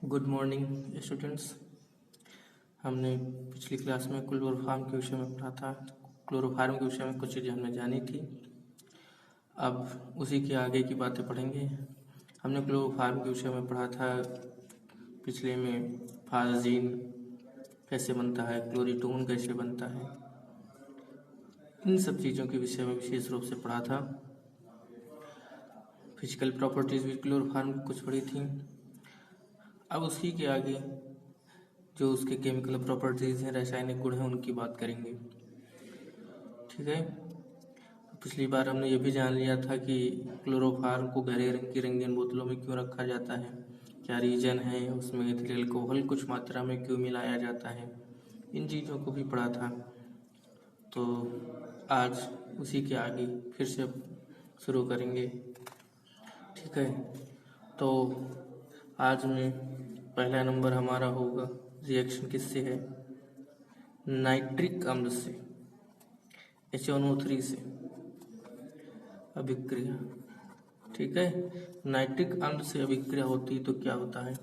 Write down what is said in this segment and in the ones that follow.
Good morning students. हमने पिछली class में क्लोरोफार्म के विषय में पढ़ा था। क्लोरोफार्म के विषय में कुछ चीज़ें हमने जानी थी। अब उसी के आगे की बातें पढ़ेंगे। हमने क्लोरोफार्म के विषय में पढ़ा था पिछले में, फाज़ीन कैसे बनता है, क्लोरीटोन कैसे बनता है, इन सब चीज़ों के विषय में विशेष रूप से पढ़ा था। फिजिकल प्रॉपर्टीज़ भी क्लोरोफार्म की कुछ पढ़ी थी। अब उसी के आगे जो उसके केमिकल प्रॉपर्टीज़ हैं, रासायनिक गुण हैं, उनकी बात करेंगे। ठीक है। पिछली बार हमने ये भी जान लिया था कि क्लोरोफार्म को गहरे रंग की रंगीन बोतलों में क्यों रखा जाता है, क्या रीजन है, उसमें एथिल अल्कोहल कुछ मात्रा में क्यों मिलाया जाता है, इन चीज़ों को भी पढ़ा था। तो आज उसी के आगे फिर से शुरू करेंगे। ठीक है। तो आज में पहला नंबर हमारा होगा, रिएक्शन किससे है? नाइट्रिक अम्ल से, HNO3 से अभिक्रिया। ठीक है। नाइट्रिक अम्ल से अभिक्रिया होती है तो क्या होता है?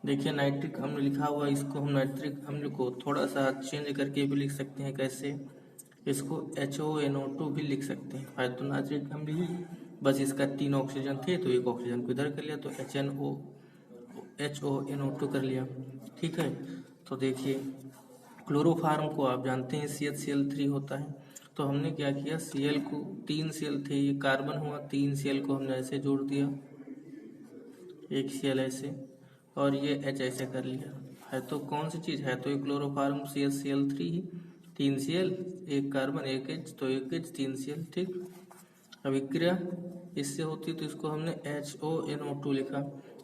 देखिए, नाइट्रिक अम्ल लिखा हुआ, इसको हम नाइट्रिक अम्ल को थोड़ा सा चेंज करके भी लिख सकते हैं। कैसे? इसको HONO2 भी लिख सकते हैं। फायदा तो नाइट्रिक अम्ल ही, बस इसका 3 ऑक्सीजन थे तो एक ऑक्सीजन को इधर कर लिया तो HONO2 कर लिया। ठीक है। तो देखिए, क्लोरोफार्म को आप जानते हैं CH-Cl3 होता है। तो हमने क्या किया, Cl को 3 Cl थे, ये कार्बन हुआ, 3 Cl को हमने ऐसे जोड़ दिया, एक Cl ऐसे, और ये H ऐसे कर लिया। है तो कौन सी चीज़ है? तो ये क्लोरोफार्म CH-Cl3 ही। 3 Cl, एक कार्बन, एक H, तो एक H 3 Cl। ठीक। अभिक्रिया इससे होती तो इसको हमने HONO2 लिखा।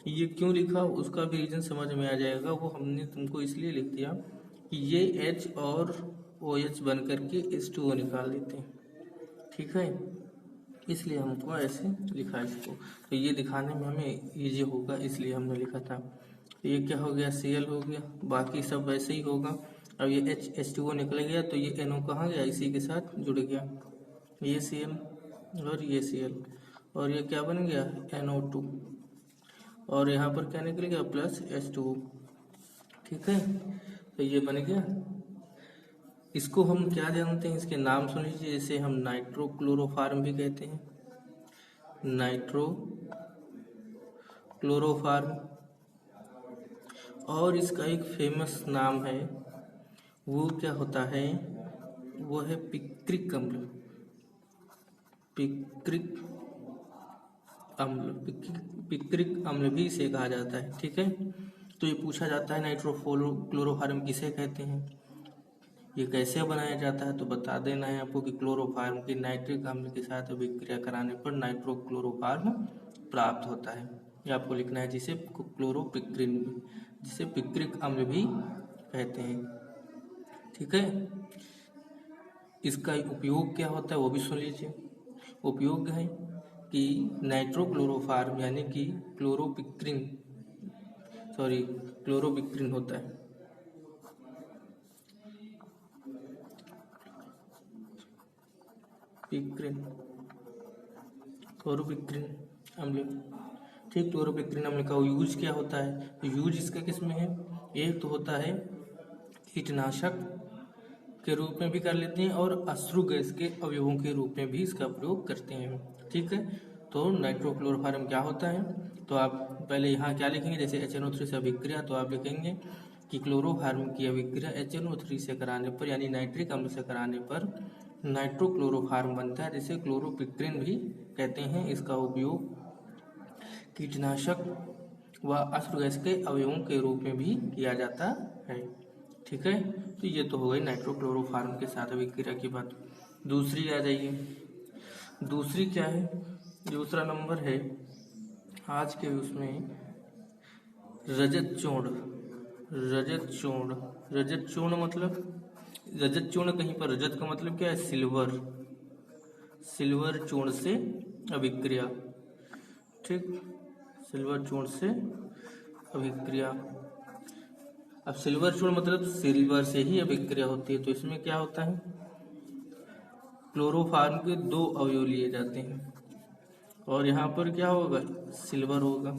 ये क्यों लिखा उसका भी रीजन समझ में आ जाएगा। वो हमने तुमको इसलिए लिख दिया कि ये H और OH बन करके H2O निकाल देते हैं। ठीक है, इसलिए हमको ऐसे लिखा इसको। तो ये दिखाने में हमें इजी होगा, इसलिए हमने लिखा था। ये क्या हो गया, Cl हो गया, बाकी सब वैसे ही होगा। अब ये H2O निकल गया तो ये NO कहाँ गया, इसी के साथ जुड़ गया। ये Cl और ये Cl, और ये क्या बन गया, NO2, और यहाँ पर क्या निकल गया, प्लस H2O। ठीक है, तो ये बन गया। इसको हम क्या जानते हैं, इसके नाम सुन लीजिए। जैसे हम नाइट्रो क्लोरोफार्म भी कहते हैं, नाइट्रो क्लोरोफार्म, और इसका एक फेमस नाम है, वो क्या होता है, वो है पिक्रिक अम्ल। पिक्रिक अम्ल, पिक्रिक अम्ल भी इसे कहा जाता है। ठीक है। तो ये पूछा जाता है नाइट्रो क्लोरोफार्म किसे कहते हैं, ये कैसे बनाया जाता है? तो बता देना है आपको कि क्लोरोफार्म की नाइट्रिक अम्ल के साथ अभिक्रिया कराने पर नाइट्रो क्लोरोफार्म प्राप्त होता है। ये आपको लिखना है, जिसे क्लोरोपिक्रिन, जिसे पिक्रिक अम्ल भी कहते हैं। ठीक है। इसका उपयोग क्या होता है वो भी सुन लीजिए। उपयोग है कि नाइट्रोक्लोरोफार्म यानी कि क्लोरोपिक्रिन होता है। क्लोरोपिक्रिन अम्ल। ठीक। क्लोरोपिक्रिन अम्ल का यूज क्या होता है? तो यूज इसका किस में है? एक तो होता है कीटनाशक के रूप में भी कर लेते हैं, और अश्रु गैस के अवयवों के रूप में भी इसका प्रयोग करते हैं। ठीक है। तो नाइट्रोक्लोरोफार्म क्या होता है, तो आप पहले यहाँ क्या लिखेंगे, जैसे HNO3 से अभिक्रिया, तो आप लिखेंगे कि क्लोरोफार्म की अभिक्रिया HNO3 से कराने पर, यानी नाइट्रिक अम्ल से कराने पर नाइट्रोक्लोरोफार्म बनता है, जिसे क्लोरोपिक्रिन भी कहते हैं। इसका उपयोग कीटनाशक व अश्रु गैस के अवयवों के रूप में भी किया जाता है। ठीक है। तो ये तो हो गई नाइट्रोक्लोरोफार्म के साथ अभिक्रिया की बात। दूसरी आ जाइए, दूसरी क्या है, दूसरा नंबर है आज के उसमें रजत चूर्ण। रजत चूर्ण, रजत चूर्ण मतलब, रजत चूर्ण कहीं पर रजत का मतलब क्या है, सिल्वर, सिल्वर चूर्ण से अभिक्रिया। ठीक। सिल्वर चूर्ण से अभिक्रिया। अब सिल्वर चूर्ण मतलब सिल्वर से ही अभिक्रिया होती है। तो इसमें क्या होता है, क्लोरोफार्म के 2 अवयव लिए जाते हैं, और यहाँ पर क्या होगा, सिल्वर होगा।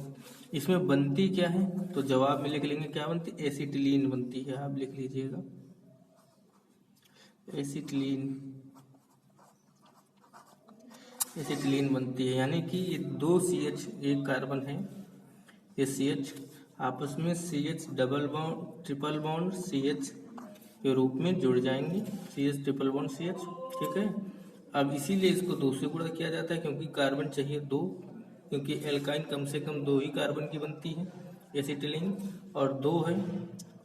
इसमें बनती क्या है, तो जवाब में लिख लेंगे क्या बनती, एसिटिलीन बनती है। आप लिख लीजिएगा एसिटिलीन, एसिटिलीन बनती है। यानी कि ये दो CH, एक कार्बन है ये CH, आपस में CH double bond triple bond CH के रूप में जुड़ जाएंगे, CH ट्रिपल बॉन्ड CH, ठीक है। अब इसीलिए इसको 2 से गुणा किया जाता है, क्योंकि कार्बन चाहिए 2, क्योंकि एल्काइन कम से कम 2 ही कार्बन की बनती है एसिटिलीन, और 2 है,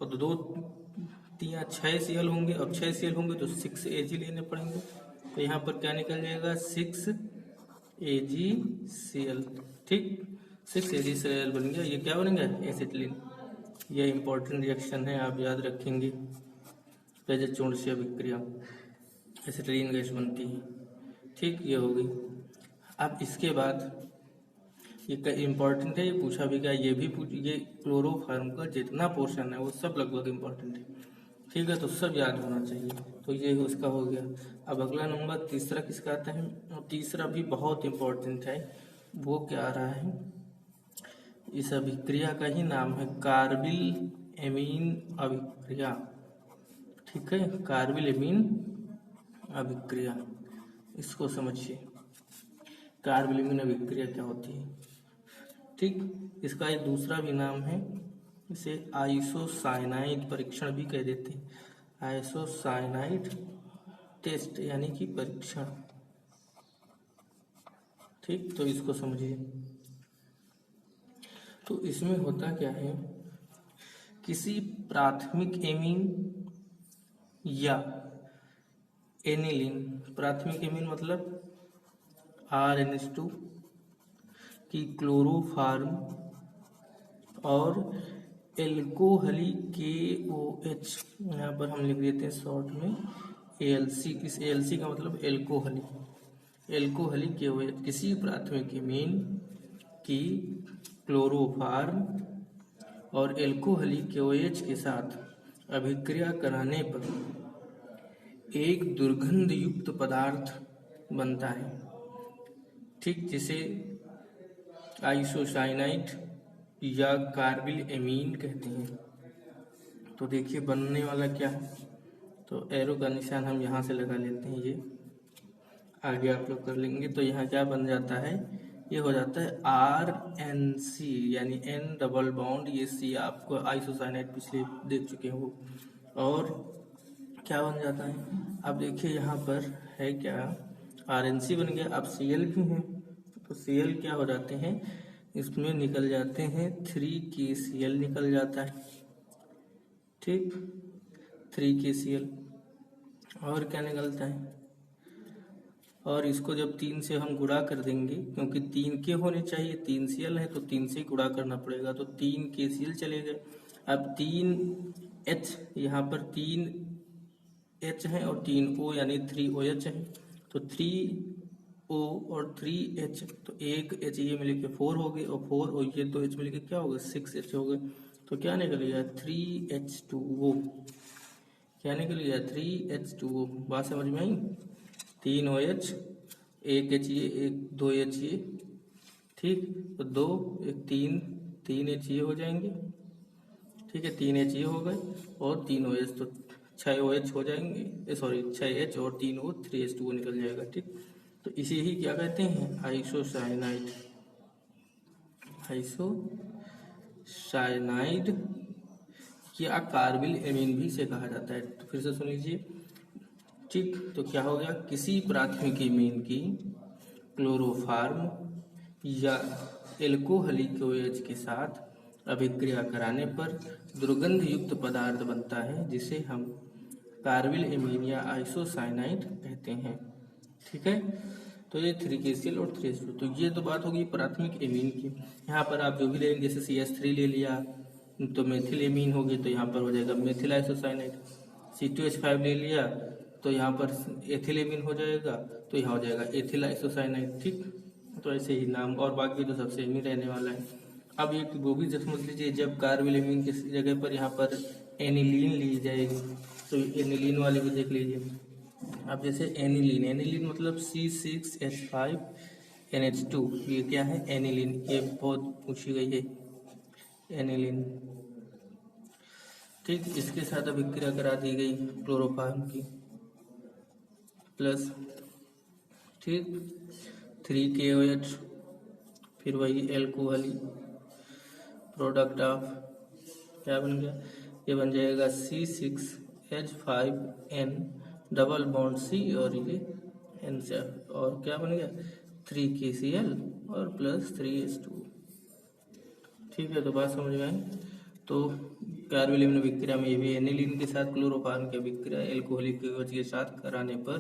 और 2 3 6 Cl होंगे। अब 6 Cl होंगे तो 6 Ag लेने पड़ेंगे, तो यहाँ पर क्या निकल जाएगा 6 AgCl, ठीक, 6 AgCl बन गया। ये क्या बनेगा, एसिटिलीन। यह इंपॉर्टेंट रिएक्शन है, आप याद रखेंगे। रजत चूर्ण से अभिक्रिया एसिटिलीन गैस बनती है, ठीक, ये हो गई। अब इसके बाद ये इम्पोर्टेंट है, ये पूछा भी गया, ये भी ये क्लोरोफॉर्म का जितना पोर्शन है वो सब लगभग इम्पोर्टेंट है, ठीक है, तो सब याद होना चाहिए। तो ये उसका हो गया। अब अगला नंबर तीसरा किसका आता है, और तीसरा भी बहुत इम्पोर्टेंट है। वो क्या आ रहा है, इस अभिक्रिया का ही नाम है कार्बिल एमीन अभिक्रिया, ठीक है, कार्बिल एमीन अभिक्रिया। इसको समझिए, कार्बिल एमीन अभिक्रिया क्या होती है, ठीक। इसका एक दूसरा भी नाम है, इसे आइसोसाइनाइड परीक्षण भी कह देते हैं, आइसोसाइनाइड टेस्ट यानी कि परीक्षण, ठीक। तो इसको समझिए। तो इसमें होता क्या है, किसी प्राथमिक एमीन या एनिलीन, प्राथमिक एमीन मतलब RNH2 की क्लोरोफॉर्म और एल्कोहली KOH, यहाँ पर हम लिख देते हैं शॉर्ट में ALC। इस ALC का मतलब एल्कोहली, एल्कोहली KOH किसी प्राथमिक एमीन की क्लोरोफॉर्म और एल्कोहली KOH के साथ अभिक्रिया कराने पर एक दुर्गंध युक्त पदार्थ बनता है, ठीक, जिसे आइसोसाइनाइड या कार्बिल एमीन कहते हैं। तो देखिए बनने वाला क्या है, तो एरो का निशान हम यहाँ से लगा लेते हैं, ये आगे आप लोग कर लेंगे। तो यहाँ क्या बन जाता है, ये हो जाता है RNC, यानी N डबल बॉन्ड, ये C आपको आइसोसाइनाइड पिछले देख चुके हैं वो, और क्या बन जाता है, अब देखिए यहाँ पर है क्या, RNC बन गया। अब Cl भी है, तो Cl क्या हो जाते हैं, इसमें निकल जाते हैं 3KCl निकल जाता है, ठीक, 3KCl। और क्या निकलता है, और इसको जब 3 से हम गुणा कर देंगे, क्योंकि 3 के होने चाहिए, 3 Cl है तो 3 से गुणा करना पड़ेगा, तो 3KCl चले गए। अब 3H, यहाँ पर 3H है और 3O यानी 3OH है, तो 3O और 3H, तो एक H ये मिले के 4 हो गए, और 4 और ये 2H मिले के क्या हो गए, 6H हो गए। तो क्या निकल गया 3H2O, क्या निकल गया 3H2O। बात समझ में आई, 3OH, एक H ये, एक 2H ये, ठीक, तो 2 एक 3 H ये हो जाएंगे, ठीक है, 3H ये हो गए, और 3OH, तो 6OH हो जाएंगे, सॉरी 6H और 3O, 3H2O निकल जाएगा, ठीक। तो इसे ही क्या कहते हैं, आइसोसाइनाइड, आइसोसाइनाइड या कार्बिल एमीन भी इसे कहा जाता है। तो फिर से सुन लीजिए, ठीक। तो क्या हो गया, किसी प्राथमिक एमीन की क्लोरोफॉर्म या एल्कोहली KOH के साथ अभिक्रिया कराने पर दुर्गंध युक्त पदार्थ बनता है, जिसे हम कार्बिल एमीन या आइसोसाइनाइड कहते हैं, ठीक है। तो ये 3KCl और 3H2, तो ये तो बात होगी प्राथमिक एमीन की। यहाँ पर आप जो भी लेंगे, जैसे CH3 ले लिया तो मेथिल एमीन होगी, तो यहाँ पर हो जाएगा मेथिल आइसोसाइनाइड। C2H5 ले लिया तो यहाँ पर एथिल एमीन हो जाएगा, तो यहाँ हो जाएगा एथिल आइसोसाइनाइड, ठीक। तो ऐसे ही नाम, और बाकी तो सबसे सेम ही रहने वाला है। अब एक वो भी समझ लीजिए, जब कार्बिल एमीन की जगह पर यहाँ पर एनिलीन ली जाएगी, तो एनिलीन वाले भी देख लीजिए। अब जैसे एनिलीन, एनिलीन मतलब C6H5NH2, ये क्या है एनिलीन, ये बहुत पूछी गई है, एनिलीन। ठीक, इसके साथ अभिक्रिया करा दी गई क्लोरोफॉर्म की प्लस, ठीक, 3KOH, फिर वही एल्कोहल प्रोडक्ट ऑफ क्या बन गया, ये बन जाएगा C6H5N डबल बॉन्ड C और ये N से, और क्या बन गया 3KCl और प्लस 3H2। ठीक है, तो बात समझ में आई। तो कार्बोनिल अभिक्रिया में ये भी एनिलीन के साथ क्लोरोफॉर्म की अभिक्रिया एल्कोहलिक के साथ कराने पर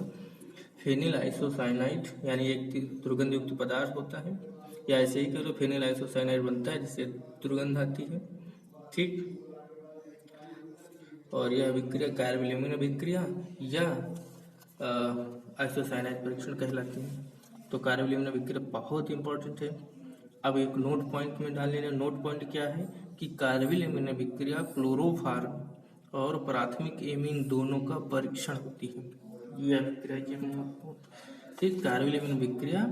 फेनिल आइसोसाइनाइड यानी एक दुर्गंध युक्त पदार्थ होता है, या ऐसे ही करो फेनिल आइसोसाइनाइड बनता है जिससे दुर्गंध आती है। ठीक, और यह अभिक्रिया कार्बोनिल अभिक्रिया या आइसोसाइनाइड परीक्षण कहलाती है। तो कार्बोनिल अभिक्रिया बहुत इंपॉर्टेंट है। अब एक नोट पॉइंट में डाल लेना। नोट पॉइंट क्या है कि कार्बोनिल अभिक्रिया क्लोरोफॉर्म और प्राथमिक एमीन दोनों का परीक्षण होती है। ये अभिक्रिया ये मैं आपको, ठीक, कार्बोनिल अभिक्रिया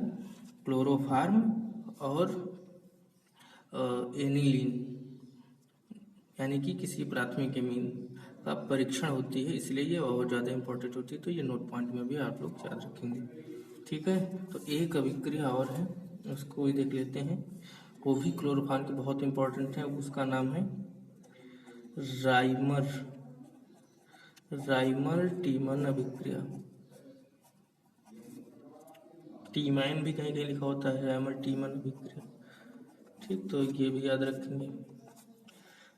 क्लोरोफॉर्म और एनिलीन यानी कि किसी प्राथमिक एमीन का परीक्षण होती है, इसलिए ये बहुत ज़्यादा इंपॉर्टेंट होती है। तो ये नोट पॉइंट में भी आप लोग याद रखेंगे। ठीक है, तो एक अभिक्रिया और है, उसको भी देख लेते हैं। वो भी क्लोरोफॉर्म की बहुत इंपॉर्टेंट है, उसका नाम है राइमर टीमन अभिक्रिया। टीमाइन भी कहीं कहीं लिखा होता है, राइमर टीमन अभिक्रिया। ठीक, तो ये भी याद रखेंगे।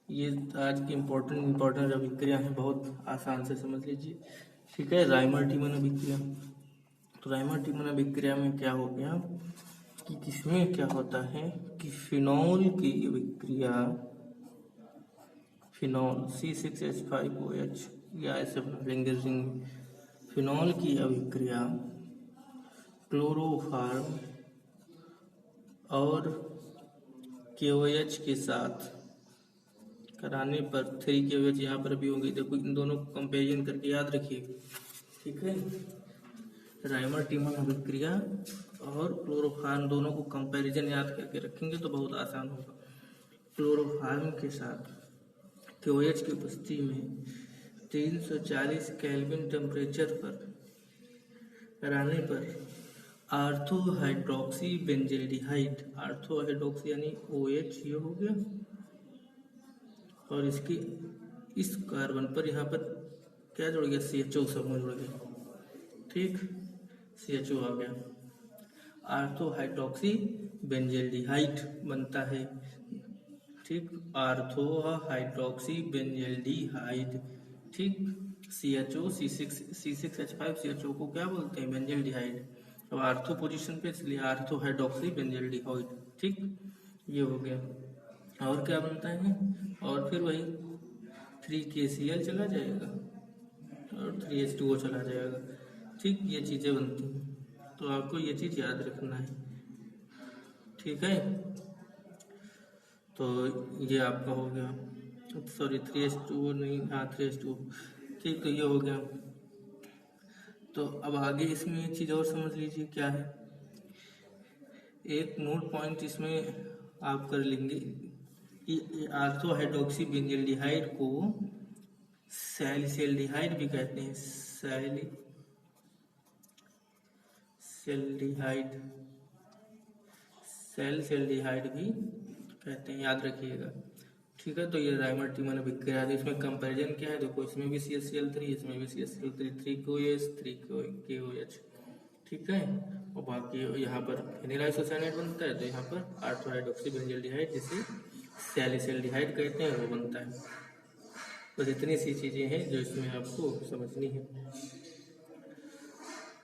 ये आज की इम्पोर्टेंट अभिक्रिया है, बहुत आसान से समझ लीजिए। ठीक है, राइमर टीमन अभिक्रिया। तो राइमर टीमन अभिक्रिया में क्या हो गया कि किसमें क्या होता है कि फिनॉल की अभिक्रिया, फिनॉल C6H5OH या ऐसे लेंगे रिंग, फिनॉल की अभिक्रिया क्लोरोफॉर्म और KOH के साथ कराने पर 3KOH यहाँ पर भी होंगे। देखो इन दोनों को कंपेरिजन करके याद रखिए। ठीक है, राइमर टीमन अभिक्रिया और क्लोरोफॉर्म दोनों को कंपैरिजन याद करके रखेंगे तो बहुत आसान होगा। क्लोरोफॉर्म के साथ KOH की उपस्थिति में 340 केल्विन टेम्परेचर पर कराने पर ortho hydroxy benzaldehyde, ortho hydroxy यानी OH ये हो गया, और इसकी इस कार्बन पर यहाँ पर क्या जुड़ गया, CHO समूह जुड़ गया। ठीक, CHO आ गया, आर्थो हाइड्रोक्सी बेंजल्डिहाइड बनता है। ठीक, आर्थो हाइड्रोक्सी बेंजल्डिहाइड। ठीक, CHO C6H5 CHO को क्या बोलते हैं, बेंजल्डिहाइड। अब आर्थो पोजीशन पे इसलिए आर्थो हाइड्रोक्सी बेंजल्डिहाइड। ठीक, ये हो गया। और क्या बनता है, और फिर वही 3KCl चला जाएगा और 3H2O चला जाएगा। ठीक, ये चीज़ें बनती हैं, तो आपको ये चीज़ याद रखना है। ठीक है, तो ये आपका हो गया, सॉरी 3H2O नहीं, हाँ 3H2O। ठीक, तो ये हो गया। तो अब आगे इसमें एक चीज़ और समझ लीजिए क्या है, एक नोट पॉइंट इसमें आप कर लेंगे कि आर्थो हाइड्रोक्सी बेंजल्डिहाइड को सैलिसिल्डिहाइड भी कहते हैं, सैलिसिल्डिहाइड भी कहते हैं, याद रखिएगा। ठीक है, तो ये राइमर टीमन अभिक्रिया है। इसमें कंपैरिजन क्या है, देखो इसमें भी CHCl3, इसमें भी CHCl3, 3KOH 3KOH। ठीक है, और बाकी यहाँ पर फेनिल आइसोसाइनाइड बनता है, तो यहाँ पर आर्थो हाइड्रोक्सी बेंजल्डिहाइड जिसे सैलिसिल्डिहाइड कहते हैं वो बनता है। बस इतनी सी चीज़ें हैं जो इसमें आपको समझनी है।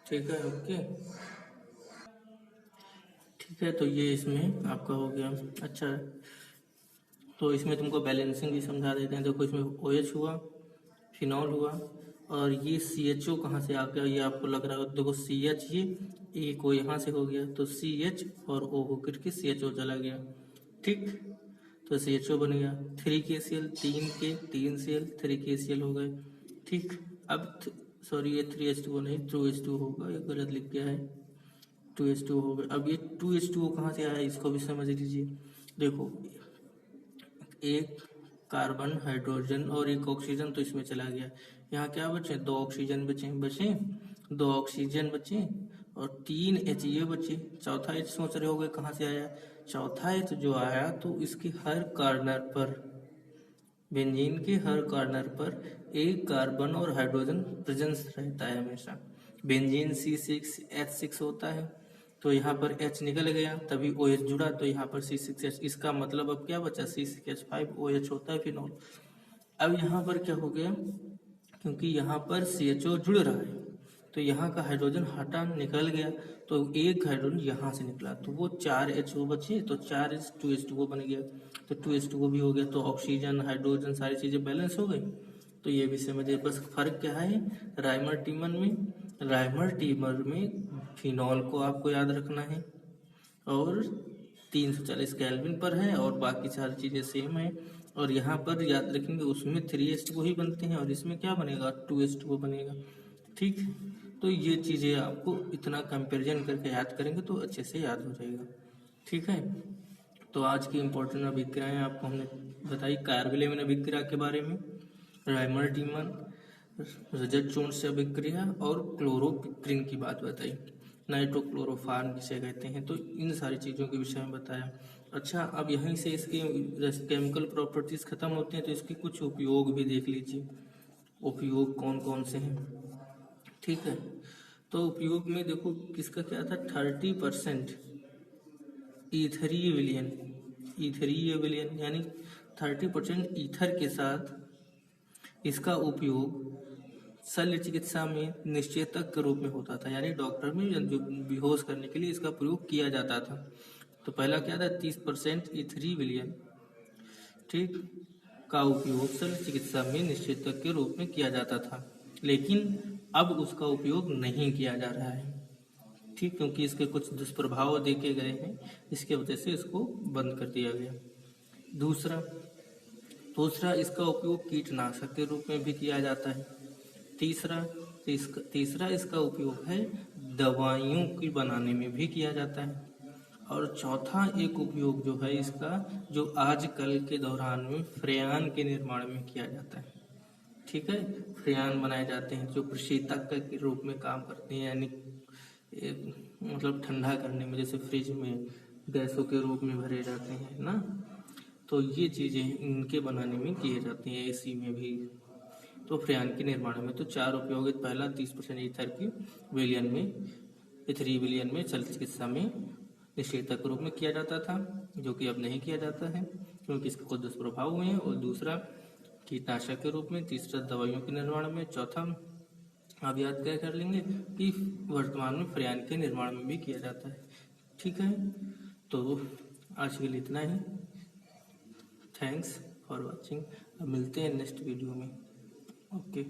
ठीक है, ओके। ठीक है, तो ये इसमें आपका हो गया। अच्छा, तो इसमें तुमको बैलेंसिंग भी समझा देते हैं। देखो इसमें OH हुआ, फिनॉल हुआ, और ये CHO कहाँ से आ गया, ये आपको लग रहा है। देखो CH ये एक को यहाँ से हो गया, तो CH और O होकर के CHO चला गया। ठीक, तो CHO बन गया। 3KCl 3Cl 3KCl हो गए। ठीक, अब सॉरी ये 3H2O नहीं 2H2 होगा, ये गलत लिख गया है, 2H2 हो गया। अब ये 2H2O कहाँ से आया इसको भी समझ लीजिए। देखो एक कार्बन, हाइड्रोजन और एक ऑक्सीजन तो इसमें चला गया। यहाँ क्या बचे? 2 ऑक्सीजन बचे 2 ऑक्सीजन बचे और 3 H ये बचे। चौथा H सोच रहे होगे कहाँ से आया? चौथा H जो आया तो इसके हर कॉर्नर पर, बेंजीन के हर कॉर्नर पर एक कार्बन और हाइड्रोजन प्रेजेंस रहता है हमेशा। बेंजीन C6H6 होता है, तो यहाँ पर H निकल गया, तभी OH जुड़ा, तो यहाँ पर C6H। इसका मतलब अब क्या बचा? C6H5OH होता है फिनॉल। अब यहाँ पर क्या हो गया? क्योंकि यहाँ पर CHO जुड़ रहा है, तो यहाँ का हाइड्रोजन हटा निकल गया, तो एक हाइड्रोजन यहाँ से निकला, तो वो 4 HO बचे, तो 4 2H2O बन गया, तो 2H2O भी हो गया, तो ऑक्सीजन, हाइड्रोजन सारी चीज़ें बैलेंस हो गई। तो ये भी समझिए। बस फर्क क्या है राइमर टीमर में? राइमर टीमर में फिनॉल को आपको याद रखना है और 340 केल्विन पर है और बाकी सारी चीज़ें सेम है। और यहाँ पर याद रखेंगे उसमें 3H2O ही बनते हैं और इसमें क्या बनेगा? 2H2O बनेगा। ठीक है, तो ये चीज़ें आपको इतना कंपैरिजन करके याद करेंगे तो अच्छे से याद हो जाएगा। ठीक है, तो आज की इम्पोर्टेंट अभिक्रियाएं आपको हमने बताई कार्बोनिल अभिक्रिया के बारे में, राइमर टीमर, रजत चूर्ण अभिक्रिया और क्लोरोपिक्रिन की बात बताई, नाइट्रोक्लोरोफॉर्म जिसे कहते हैं, तो इन सारी चीज़ों के विषय में बताया। अच्छा, अब यहीं से इसके केमिकल प्रॉपर्टीज खत्म होते हैं तो इसके कुछ उपयोग भी देख लीजिए। उपयोग कौन कौन से हैं? ठीक है, तो उपयोग में देखो किसका क्या था? 30% ईथरीविलियन यानी 30% ईथर के साथ इसका उपयोग शल्य चिकित्सा में निश्चेतक के रूप में होता था, यानी डॉक्टर में जो बेहोश करने के लिए इसका प्रयोग किया जाता था। तो पहला क्या था? 30% ईथरीविलियन, ठीक, का उपयोग शल्य चिकित्सा में निश्चेतक के रूप में किया जाता था, लेकिन अब उसका उपयोग नहीं किया जा रहा है। ठीक, क्योंकि इसके कुछ दुष्प्रभाव देखे गए हैं, इसके वजह से इसको बंद कर दिया गया। दूसरा इसका उपयोग कीटनाशक के रूप में भी किया जाता है। तीसरा इसका उपयोग है दवाइयों की बनाने में भी किया जाता है। और चौथा एक उपयोग जो है इसका, जो आजकल के दौरान में फ्रेयान के निर्माण में किया जाता है। ठीक है, फ्रेयान बनाए जाते हैं जो प्रशीतक के रूप में काम करते हैं, यानी मतलब ठंडा करने में, जैसे फ्रिज में गैसों के रूप में भरे जाते हैं ना, तो ये चीज़ें इनके बनाने में किए जाती हैं, एसी में भी। तो फ्रेयान के निर्माण में तो 4 उपयोग है। पहला 30% ईथर की विलियन में, इथरीविलियन में शल्य चिकित्सा में निषेधक रूप में किया जाता था, जो कि अब नहीं किया जाता है क्योंकि इसके कुछ दुष्प्रभाव हुए हैं। और दूसरा कीटनाशक के रूप में, तीसरा दवाइयों के निर्माण में, चौथा आप याद क्या कर लेंगे कि वर्तमान में फ्रेयान के निर्माण में भी किया जाता है। ठीक है, तो आज के लिए इतना ही। Thanks for watching. अब मिलते हैं नेक्स्ट वीडियो में। ओके।